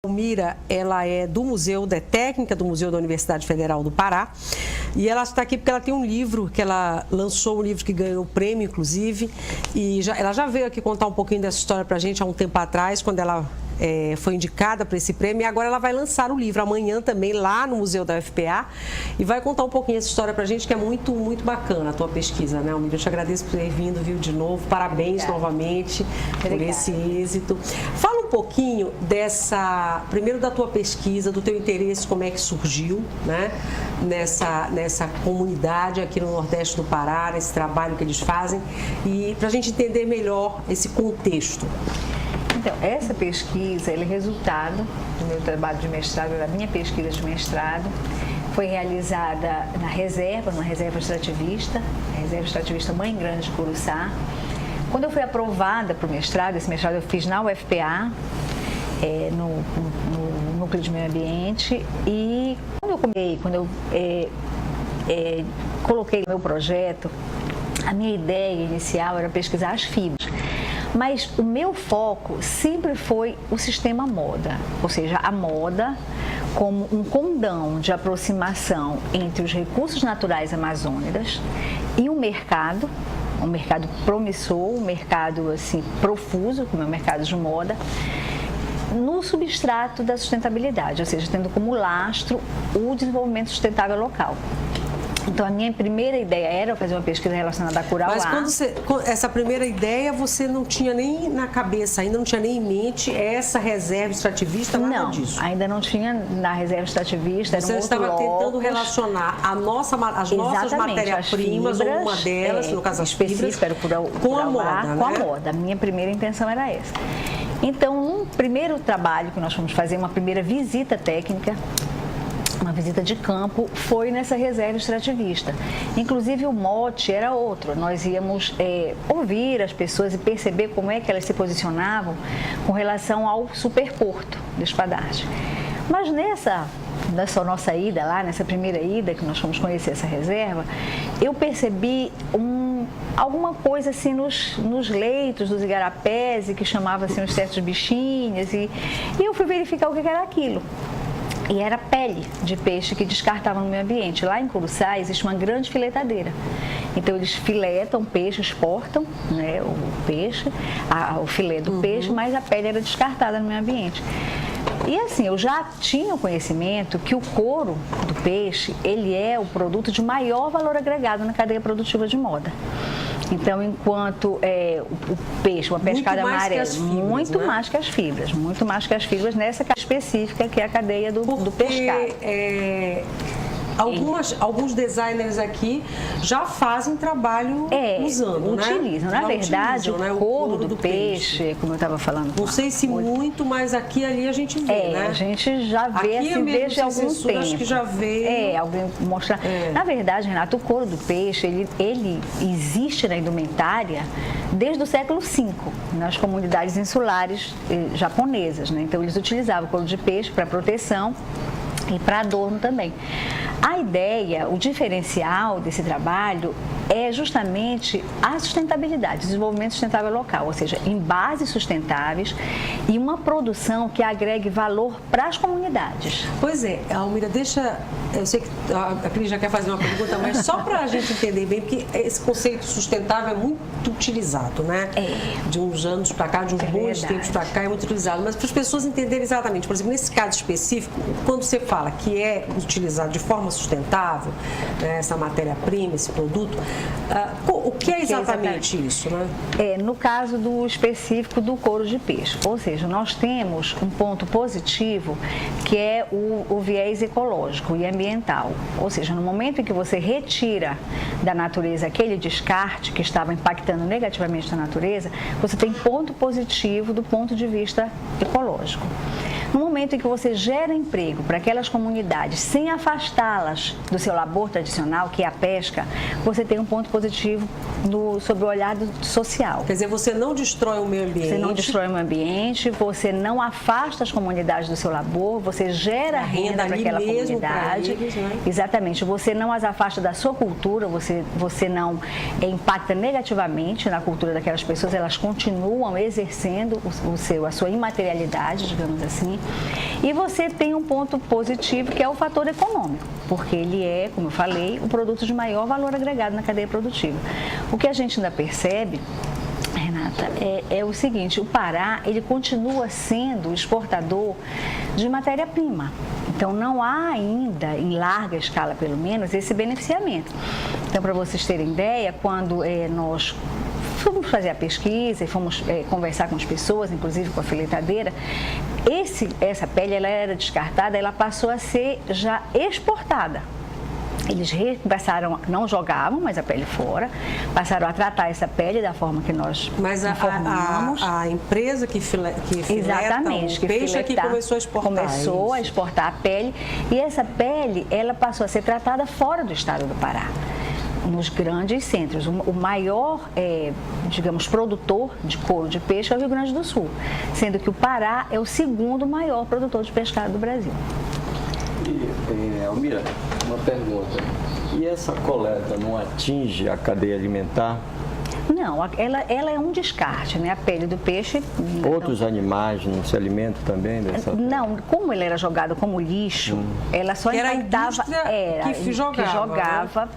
Almira, ela é do Museu da Técnica, do Museu da Universidade Federal do Pará, e ela está aqui porque ela tem um livro, que ela lançou um livro que ganhou o prêmio, inclusive, e ela já veio aqui contar um pouquinho dessa história para a gente há um tempo atrás, quando ela foi indicada para esse prêmio, e agora ela vai lançar o livro amanhã também lá no Museu da UFPA e vai contar um pouquinho essa história para a gente, que é muito, muito bacana a tua pesquisa, né, Almira? Eu te agradeço por ter vindo, viu, de novo, parabéns novamente por esse êxito. Fala um pouquinho primeiro da tua pesquisa, do teu interesse, como é que surgiu, né, nessa comunidade aqui no Nordeste do Pará, nesse trabalho que eles fazem, e para a gente entender melhor esse contexto. Então, essa pesquisa, ela é resultado do meu trabalho de mestrado, da minha pesquisa de mestrado. Foi realizada numa reserva extrativista, a reserva extrativista Mãe Grande de Curuçá. Quando eu fui aprovada para o mestrado, esse mestrado eu fiz na UFPA, no Núcleo de Meio Ambiente, e quando eu coloquei no meu projeto, a minha ideia inicial era pesquisar as fibras. Mas o meu foco sempre foi o sistema moda, ou seja, a moda como um condão de aproximação entre os recursos naturais amazônicos e o mercado, um mercado promissor, um mercado assim, profuso, como é o mercado de moda, no substrato da sustentabilidade, ou seja, tendo como lastro o desenvolvimento sustentável local. Então, a minha primeira ideia era fazer uma pesquisa relacionada a Curauá. Mas essa primeira ideia, você não tinha nem na cabeça, ainda não tinha nem em mente essa reserva extrativista, nada disso? Não, ainda não tinha na reserva extrativista. Você estava tentando relacionar as nossas matérias-primas, ou uma delas, no caso as fibras, com a moda, né? Com a moda. A minha primeira intenção era essa. Então, um primeiro trabalho que nós fomos fazer, uma primeira visita técnica, uma visita de campo, foi nessa reserva extrativista. Inclusive o mote era outro, nós íamos ouvir as pessoas e perceber como é que elas se posicionavam com relação ao superporto de Espadarte. Mas nessa nossa ida lá, nessa primeira ida que nós fomos conhecer essa reserva, eu percebi alguma coisa assim nos leitos dos igarapés, que chamava assim uns certos bichinhos, e eu fui verificar o que era aquilo. E era pele de peixe que descartavam no meio ambiente. Lá em Curuçá existe uma grande filetadeira. Então eles filetam peixe, exportam, né, o peixe, o filé do peixe, mas a pele era descartada no meio ambiente. E assim, eu já tinha o conhecimento que o couro do peixe, ele é o produto de maior valor agregado na cadeia produtiva de moda. Então, enquanto o peixe, uma pescada amarela, muito mais que as fibras, nessa cadeia específica que é a cadeia do pescado. Alguns designers aqui já fazem trabalho usando, utilizam. Né? Na verdade, o couro do peixe, como eu estava falando. Não sei se muito, mas aqui e ali a gente vê, né? A gente já vê aqui assim desde algum tempo. Acho que já veio. Alguém mostrar. Na verdade, Renato, o couro do peixe, ele existe na indumentária desde o século V, nas comunidades insulares japonesas, né? Então, eles utilizavam o couro de peixe para proteção e para adorno também. A ideia, o diferencial desse trabalho é justamente a sustentabilidade, o desenvolvimento sustentável local, ou seja, em bases sustentáveis e uma produção que agregue valor para as comunidades. Pois é, Almira, eu sei que a Cris já quer fazer uma pergunta, mas só para a gente entender bem, porque esse conceito sustentável é muito utilizado, né? De uns anos para cá, de uns bons tempos para cá, é muito utilizado. Mas para as pessoas entenderem exatamente, por exemplo, nesse caso específico, quando você fala que é utilizado de forma sustentável, né, essa matéria-prima, esse produto, o que é exatamente isso, né? No caso do específico do couro de peixe, ou seja, nós temos um ponto positivo que é o viés ecológico e ambiental, ou seja, no momento em que você retira da natureza aquele descarte que estava impactando negativamente na natureza, você tem ponto positivo do ponto de vista ecológico. No momento em que você gera emprego para aquelas comunidades sem afastá-las do seu labor tradicional, que é a pesca, você tem um ponto positivo sob o olhar social. Quer dizer, você não destrói o meio ambiente. Você não destrói o meio ambiente, você não afasta as comunidades do seu labor, você gera renda para aquela comunidade. Eles, né? Exatamente. Você não as afasta da sua cultura, você não impacta negativamente na cultura daquelas pessoas, elas continuam exercendo a sua imaterialidade, digamos assim. sim. E você tem um ponto positivo que é o fator econômico, porque ele é, como eu falei, o produto de maior valor agregado na cadeia produtiva. O que a gente ainda percebe, Renata, é o seguinte: o Pará, ele continua sendo exportador de matéria-prima. Então, não há ainda, em larga escala pelo menos, esse beneficiamento. Então, para vocês terem ideia, quando nós fomos fazer a pesquisa e fomos conversar com as pessoas, inclusive com a filetadeira, essa pele ela era descartada, ela passou a ser já exportada. Eles passaram, não jogavam mais a pele fora, passaram a tratar essa pele da forma que nós informamos. A empresa que fileta o peixe é que começou a exportar. Começou a exportar a pele, e essa pele ela passou a ser tratada fora do estado do Pará, nos grandes centros. O maior, digamos, produtor de couro de peixe é o Rio Grande do Sul, sendo que o Pará é o segundo maior produtor de pescado do Brasil. Almira, uma pergunta. E essa coleta não atinge a cadeia alimentar? Não, ela é um descarte, né? A pele do peixe... Outros animais não se alimentam também dessa pele? Não, como ele era jogado como lixo, ela só impactava... que jogava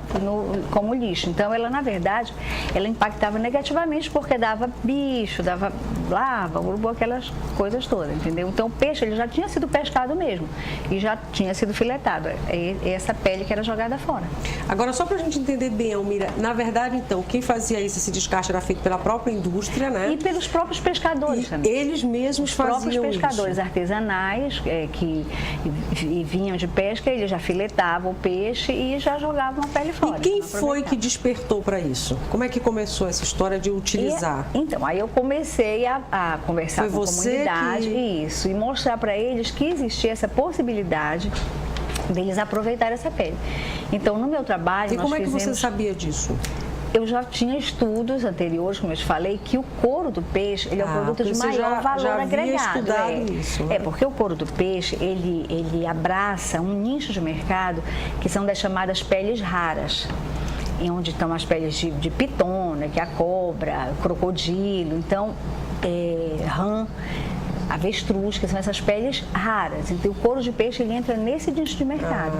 como lixo. Então, ela, na verdade, ela impactava negativamente porque dava bicho, dava lava, urubu, aquelas coisas todas, entendeu? Então, o peixe ele já tinha sido pescado mesmo e já tinha sido filetado. É essa pele que era jogada fora. Agora, só para a gente entender bem, Almira, na verdade, então, quem fazia isso, esse descarte era feito pela própria indústria, né? E pelos próprios pescadores também. Eles mesmos faziam isso. Os próprios pescadores artesanais que vinham de pesca, eles já filetavam o peixe e já jogavam a pele fora. E quem foi que despertou para isso? Como é que começou essa história de utilizar? Então, aí eu comecei a conversar com a comunidade e mostrar para eles que existia essa possibilidade deles aproveitar essa pele. Então, no meu trabalho, como é que você sabia disso? Eu já tinha estudos anteriores, como eu te falei, que o couro do peixe ele é um produto de maior valor agregado. Isso, né? Porque o couro do peixe ele abraça um nicho de mercado que são das chamadas peles raras, onde estão as peles de pitona, que é a cobra, crocodilo, então rã, avestruz, que são essas peles raras. Então, o couro de peixe ele entra nesse nicho de mercado.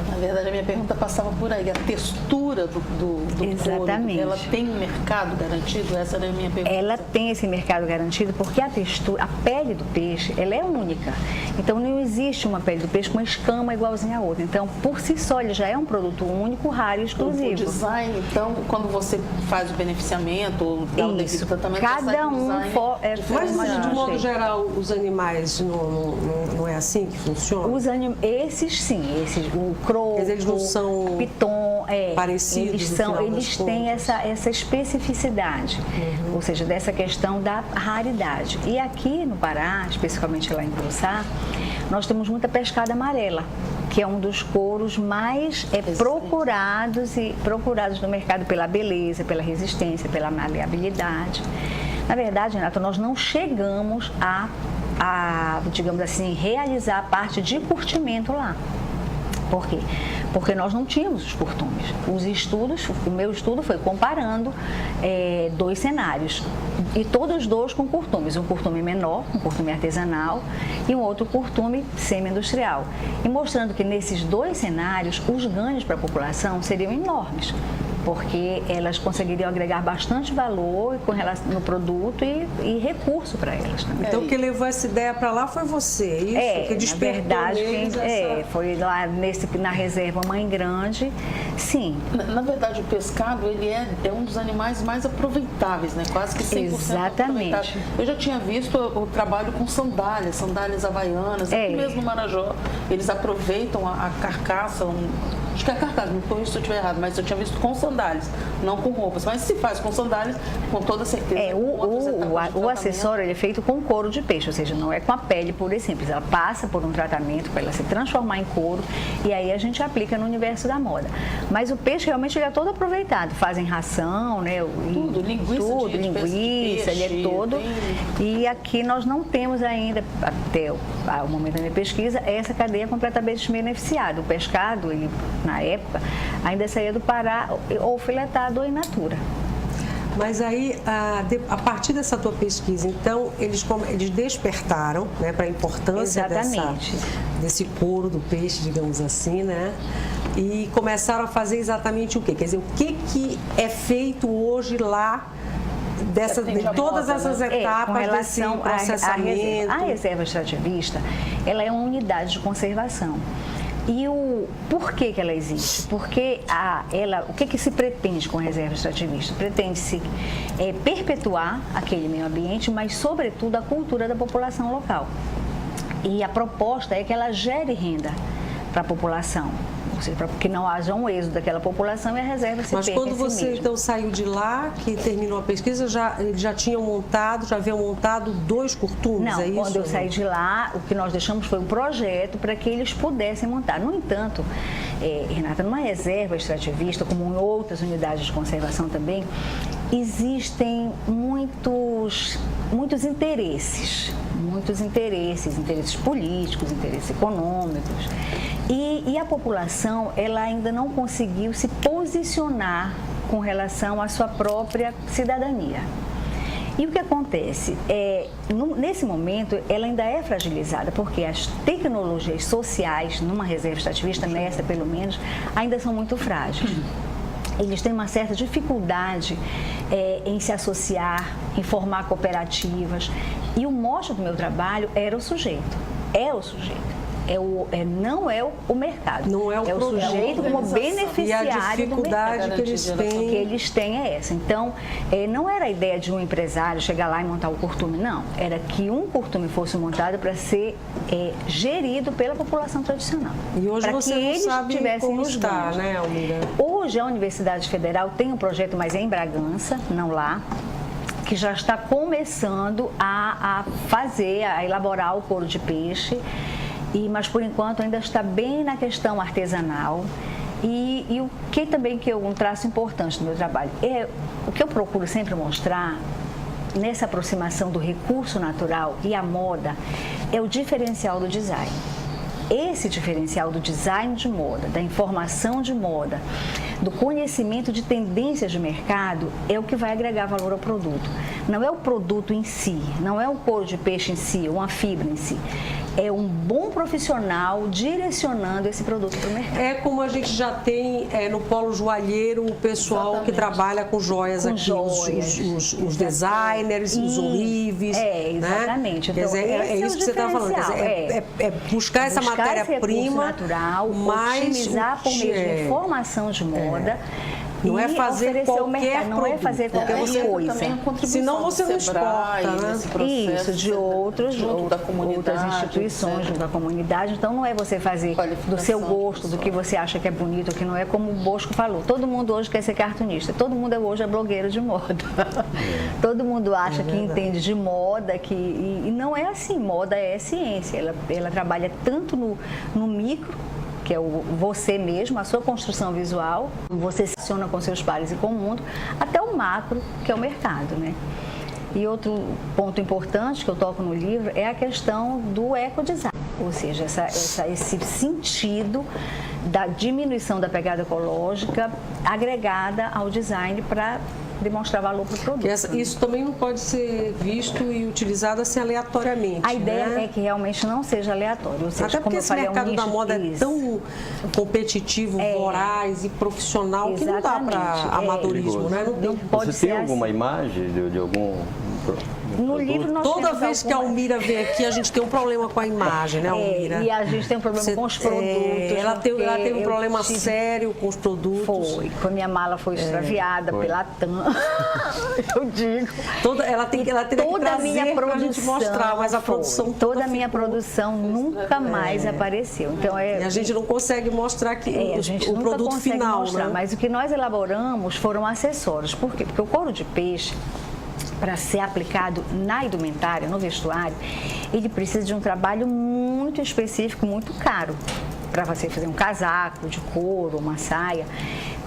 Na verdade, a minha pergunta passava por aí. A textura do Exatamente. couro, ela tem um mercado garantido? Essa era a minha pergunta. Ela tem esse mercado garantido porque a textura, a pele do peixe, ela é única. Então, não existe uma pele do peixe com uma escama igualzinha a outra. Então, por si só, ele já é um produto único, raro e exclusivo. O design, então, quando você faz o beneficiamento ou dá o devido tratamento, cada um mas, de modo geral, os animais não é assim que funciona? Esses sim, o croco, eles não são piton, parecidos. Eles têm essa especificidade, ou seja, dessa questão da raridade. E aqui no Pará, especificamente lá em Curuçá, nós temos muita pescada amarela, que é um dos couros mais procurados no mercado pela beleza, pela resistência, pela maleabilidade. Na verdade, Renata, nós não chegamos a, digamos assim, realizar a parte de curtimento lá. Por quê? Porque nós não tínhamos os curtumes. O meu estudo foi comparando dois cenários, e todos dois com curtumes. Um curtume menor, um curtume artesanal, e um outro curtume semi-industrial. E mostrando que nesses dois cenários, os ganhos para a população seriam enormes, porque elas conseguiriam agregar bastante valor com relação no produto e recurso para elas também. Então, quem levou essa ideia para lá foi você, isso? Que despertou na verdade, foi lá na reserva Mãe Grande, sim. Na verdade, o pescado, ele é um dos animais mais aproveitáveis, né? Quase que 100% Exatamente. aproveitado. Eu já tinha visto o trabalho com sandálias havaianas, aqui mesmo no Marajó, eles aproveitam a carcaça, acho que é a carcaça, não estou se eu estiver errado, mas eu tinha visto com sandálias, não com roupas. Mas se faz com sandálias, com toda certeza. O acessório ele é feito com couro de peixe, ou seja, não é com a pele pura e simples. Ela passa por um tratamento para ela se transformar em couro e aí a gente aplica no universo da moda. Mas o peixe realmente ele é todo aproveitado. Fazem ração, né? Linguiça, ele é todo. E aqui nós não temos ainda, até o momento da minha pesquisa, essa cadeia completamente beneficiada. O pescado, ele na época, ainda saía do Pará ou filetado ou in natura. Mas aí, a partir dessa tua pesquisa, então, eles despertaram, né, para a importância desse couro do peixe, digamos assim, né? E começaram a fazer exatamente o quê? Quer dizer, o que é feito hoje lá de todas essas etapas desse processamento? A reserva extrativista, ela é uma unidade de conservação. E por que ela existe? Porque o que se pretende com a reserva extrativista? Pretende-se perpetuar aquele meio ambiente, mas, sobretudo, a cultura da população local. E a proposta é que ela gere renda para a população, ou seja, para que não haja um êxodo daquela população e a reserva se perca. Mas quando você então saiu de lá, que terminou a pesquisa, eles já haviam montado 2 curtumes, não, é isso? Quando eu saí de lá, o que nós deixamos foi um projeto para que eles pudessem montar. No entanto, Renata, numa reserva extrativista, como em outras unidades de conservação também, existem muitos interesses políticos, interesses econômicos. E a população, ela ainda não conseguiu se posicionar com relação à sua própria cidadania. E o que acontece? Nesse momento, ela ainda é fragilizada, porque as tecnologias sociais, numa reserva extrativista, nessa pelo menos, ainda são muito frágeis. Eles têm uma certa dificuldade em se associar, em formar cooperativas. E o mote do meu trabalho era o sujeito, é o sujeito. Não é o mercado. Não é o sujeito como beneficiário e a dificuldade do mercado. Que eles têm é essa. Então, não era a ideia de um empresário chegar lá e montar o curtume, não. Era que um curtume fosse montado para ser gerido pela população tradicional. E hoje você não sabe como está, né, Almira? Hoje a Universidade Federal tem um projeto, mas em Bragança, não lá, que já está começando a elaborar o couro de peixe. Mas, por enquanto, ainda está bem na questão artesanal. E o que também que é um traço importante do meu trabalho o que eu procuro sempre mostrar nessa aproximação do recurso natural e a moda é o diferencial do design. Esse diferencial do design de moda, da informação de moda, do conhecimento de tendências de mercado é o que vai agregar valor ao produto. Não é o produto em si, não é o couro de peixe em si, uma fibra em si. É um bom profissional direcionando esse produto para o mercado. É como a gente já tem no polo joalheiro o pessoal que trabalha com joias aqui, os designers, os horríveis. Exatamente. Né? Então, é isso que você está falando. Quer dizer, buscar essa matéria-prima natural, otimizar por meio de informação de moda. Não é fazer qualquer produto. Não é fazer qualquer coisa. Senão você não exporta, né? Isso, de outras instituições, junto da comunidade. Então, não é você fazer do seu gosto, do que você acha que é bonito, que não é como o Bosco falou. Todo mundo hoje quer ser cartunista. Todo mundo hoje é blogueiro de moda. Todo mundo acha que entende de moda, e não é assim. Moda é ciência. Ela trabalha tanto no micro, que é você mesmo, a sua construção visual, você se aciona com seus pares e com o mundo, até o macro, que é o mercado, né? E outro ponto importante que eu toco no livro é a questão do ecodesign, ou seja, esse sentido da diminuição da pegada ecológica agregada ao design para demonstrar valor para o produto. Isso também não pode ser visto e utilizado assim aleatoriamente. A ideia é que realmente não seja aleatório. Ou seja, até porque esse mercado da moda é tão competitivo, voraz e profissional que não dá para amadorismo, né? Não pode ser. Você tem alguma imagem de algum... No livro nós Toda vez que a Almira vem aqui, a gente tem um problema com a imagem, né, Almira? E a gente tem um problema com os produtos. Ela teve um problema sério com os produtos. Foi. A minha mala foi extraviada pela TAM. Eu digo. Ela tem que trazer pra gente mostrar, mas a produção... Toda a minha produção nunca mais apareceu. Então, e a gente não consegue mostrar que o produto final, mostrar, né? Mas o que nós elaboramos foram acessórios. Por quê? Porque o couro de peixe, para ser aplicado na indumentária, no vestuário, ele precisa de um trabalho muito específico, muito caro, para você fazer um casaco de couro, uma saia.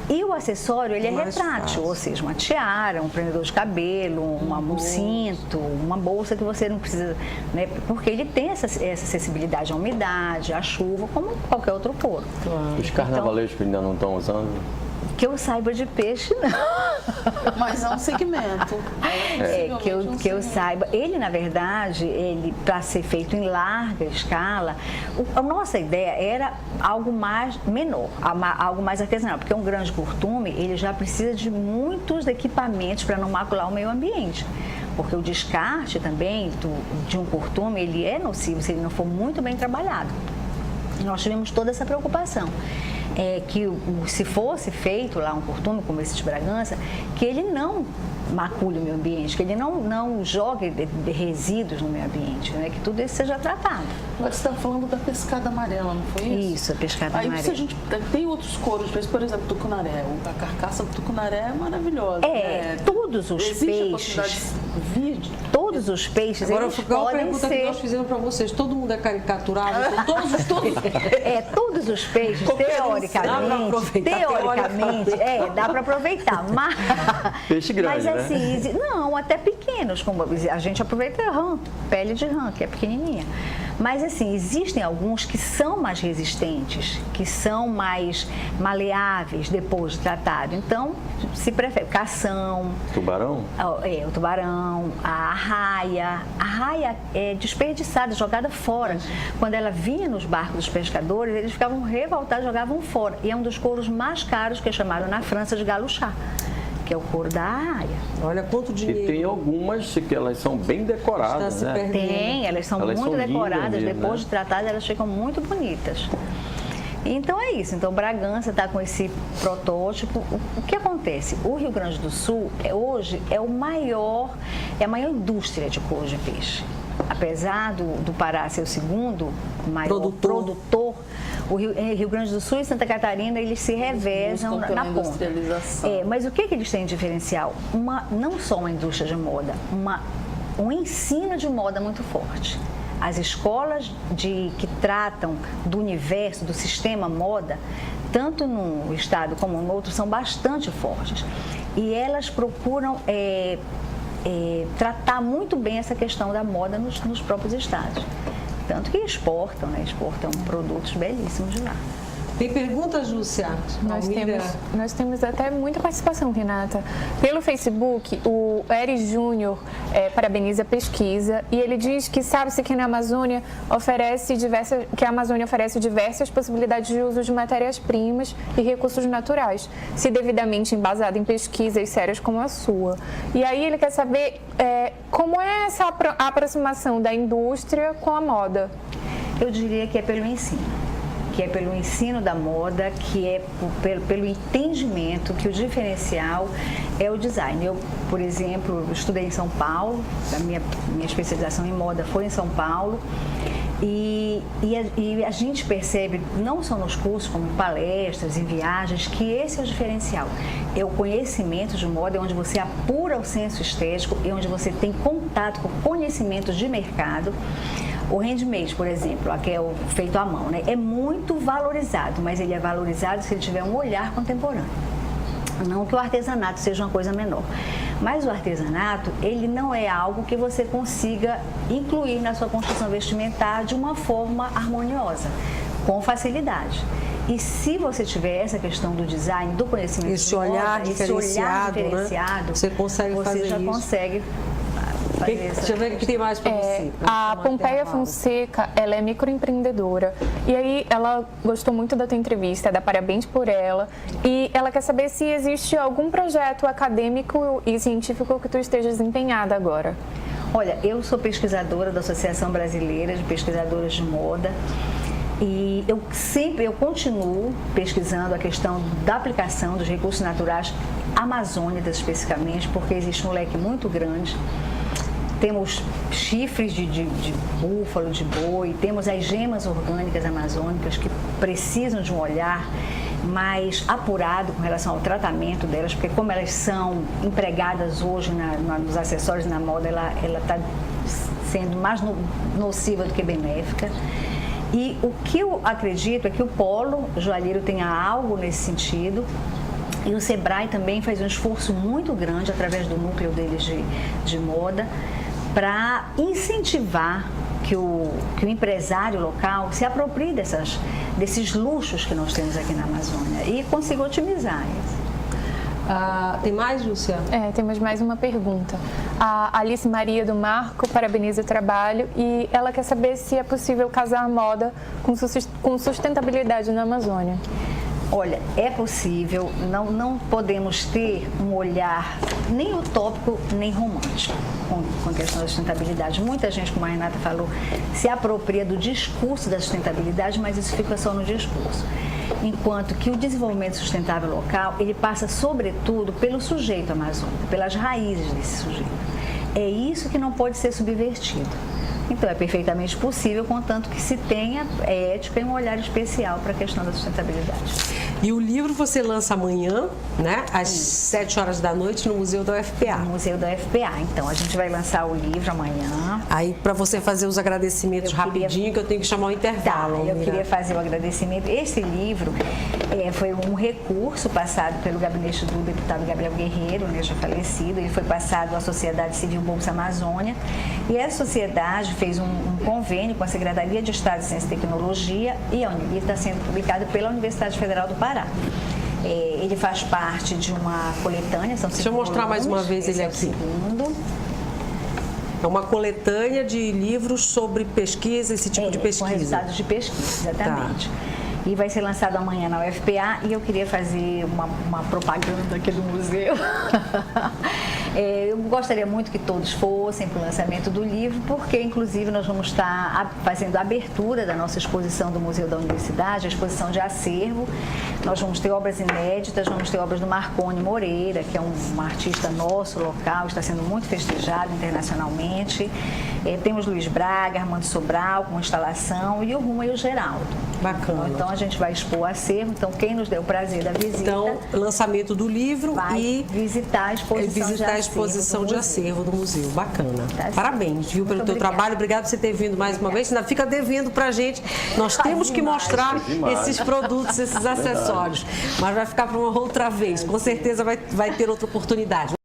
E o acessório, ele é retrátil, ou seja, uma tiara, um prendedor de cabelo, um cinto, uma bolsa que você não precisa, né? Porque ele tem essa acessibilidade à umidade, à chuva, como qualquer outro couro. Os carnavalescos ainda não estão usando? Que eu saiba de peixe, não. Mas é um segmento. Que eu saiba. Ele, na verdade, para ser feito em larga escala, a nossa ideia era algo mais menor, algo mais artesanal, porque um grande curtume, ele já precisa de muitos equipamentos para não macular o meio ambiente. Porque o descarte também de um curtume, ele é nocivo se ele não for muito bem trabalhado. Nós tivemos toda essa preocupação. Que se fosse feito lá um curtume como esse de Bragança, que ele não macule o meio ambiente, que ele não jogue resíduos no meio ambiente, né? Que tudo isso seja tratado. Agora você está falando da pescada amarela, não foi isso? Isso, a pescada amarela. Aí a gente tem outros couros, por exemplo, tucunaré. A carcaça do tucunaré é maravilhosa. Todos os peixes. Todos os peixes, agora, eles podem ser... pergunta que nós fizemos para vocês, todo mundo é caricaturado? Todos. Todos os peixes, teoricamente, dá para aproveitar. Mas, peixe grande, mas assim, não, até pequenos, como a gente aproveita rã, pele de rã, que é pequenininha. Mas assim, existem alguns que são mais resistentes, que são mais maleáveis depois de tratado. Então, se prefere cação. Tubarão? O tubarão, a arraia. A arraia é desperdiçada, jogada fora. Quando ela vinha nos barcos dos pescadores, eles ficavam revoltados, jogavam fora. E é um dos couros mais caros, que é chamado na França de galuchá, que é o couro da arraia. Olha quanto dinheiro. E tem algumas que elas são bem decoradas, né? Tem, elas são muito decoradas. Mesmo, depois de tratadas, elas ficam muito bonitas. Então é isso. Então Bragança está com esse protótipo. O que acontece? O Rio Grande do Sul hoje é a maior indústria de couro de peixe. Apesar do Pará ser o segundo maior produtor, o Rio Grande do Sul e Santa Catarina, eles se revezam na ponta. Mas o que eles têm de diferencial? Não só uma indústria de moda, um ensino de moda muito forte. As escolas que tratam do universo, do sistema moda, tanto num estado como no outro, são bastante fortes. E elas procuram tratar muito bem essa questão da moda nos próprios estados. Tanto que exportam produtos belíssimos de lá. Tem perguntas, Lúcia? Nós temos até muita participação, Renata. Pelo Facebook, o Eris Júnior parabeniza a pesquisa e ele diz que sabe-se que a Amazônia oferece diversas possibilidades de uso de matérias-primas e recursos naturais, se devidamente embasado em pesquisas sérias como a sua. E aí ele quer saber como é essa aproximação da indústria com a moda. Eu diria que é pelo ensino. Que é pelo ensino da moda, que é pelo entendimento que o diferencial é o design. Eu, por exemplo, estudei em São Paulo, a minha especialização em moda foi em São Paulo, e a gente percebe, não só nos cursos, como em palestras, em viagens, que esse é o diferencial. É o conhecimento de moda, é onde você apura o senso estético, é onde você tem contato com conhecimentos de mercado. O handmade, por exemplo, que é o feito à mão, né? É muito valorizado, mas ele é valorizado se ele tiver um olhar contemporâneo. Não que o artesanato seja uma coisa menor. Mas o artesanato, ele não é algo que você consiga incluir na sua construção vestimentar de uma forma harmoniosa, com facilidade. E se você tiver essa questão do design, do conhecimento esse olhar diferenciado, né? Você consegue fazer isso. Você já consegue... Deixa eu ver o que tem mais para você. A Pompeia Fonseca, ela é microempreendedora e aí ela gostou muito da tua entrevista, dá parabéns por ela e ela quer saber se existe algum projeto acadêmico e científico que tu estejas empenhada agora. Olha, eu sou pesquisadora da Associação Brasileira de Pesquisadoras de Moda e eu continuo pesquisando a questão da aplicação dos recursos naturais amazônicos especificamente, porque existe um leque muito grande. Temos chifres de búfalo, de boi, temos as gemas orgânicas amazônicas que precisam de um olhar mais apurado com relação ao tratamento delas, porque como elas são empregadas hoje nos acessórios na moda, ela está sendo mais nociva do que benéfica. E o que eu acredito é que o Polo Joalheiro tenha algo nesse sentido. E o Sebrae também faz um esforço muito grande, através do núcleo deles de moda, para incentivar que o empresário local se aproprie desses luxos que nós temos aqui na Amazônia e consiga otimizar isso. Tem mais, Lúcia? Temos mais uma pergunta. A Alice Maria do Marco parabeniza o trabalho e ela quer saber se é possível casar moda com sustentabilidade na Amazônia. Olha, é possível, não podemos ter um olhar nem utópico nem romântico com a questão da sustentabilidade. Muita gente, como a Renata falou, se apropria do discurso da sustentabilidade, mas isso fica só no discurso. Enquanto que o desenvolvimento sustentável local, ele passa sobretudo pelo sujeito amazônico, pelas raízes desse sujeito. É isso que não pode ser subvertido. Então, é perfeitamente possível, contanto que se tenha ética e um olhar especial para a questão da sustentabilidade. E o livro você lança amanhã, né? Às 7 horas da noite no Museu da UFPA. No Museu da UFPA. Então, a gente vai lançar o livro amanhã. Aí, para você fazer os agradecimentos rapidinho, que eu tenho que chamar o intervalo. Eu queria fazer o agradecimento. Esse livro foi um recurso passado pelo gabinete do deputado Gabriel Guerreiro, né, já falecido. Ele foi passado à Sociedade Civil Bolsa Amazônia. E essa sociedade fez um convênio com a Secretaria de Estado de Ciência e Tecnologia e está sendo publicado pela Universidade Federal do Pará. Ele faz parte de uma coletânea. Deixa eu mostrar mais uma vez ele aqui. É uma coletânea de livros sobre pesquisa, esse tipo de pesquisa. Com resultados de pesquisa, exatamente. Tá. E vai ser lançado amanhã na UFPA e eu queria fazer uma propaganda aqui do museu. Eu gostaria muito que todos fossem para o lançamento do livro, porque inclusive nós vamos estar fazendo a abertura da nossa exposição do Museu da Universidade, a exposição de acervo. Nós vamos ter obras inéditas, vamos ter obras do Marconi Moreira, que é um artista nosso, local, está sendo muito festejado internacionalmente. Temos Luiz Braga, Armando Sobral com instalação e o Ruma e o Geraldo. Bacana. Então a gente vai expor acervo, então quem nos deu o prazer da visita... Então, lançamento do livro vai visitar a exposição de acervo do museu. Bacana. Tá. Parabéns, viu, pelo teu trabalho. Obrigado por você ter vindo mais uma vez. Ainda fica devendo pra gente. Nós temos que mostrar esses produtos, esses acessórios. Mas vai ficar para uma outra vez. Com certeza vai ter outra oportunidade.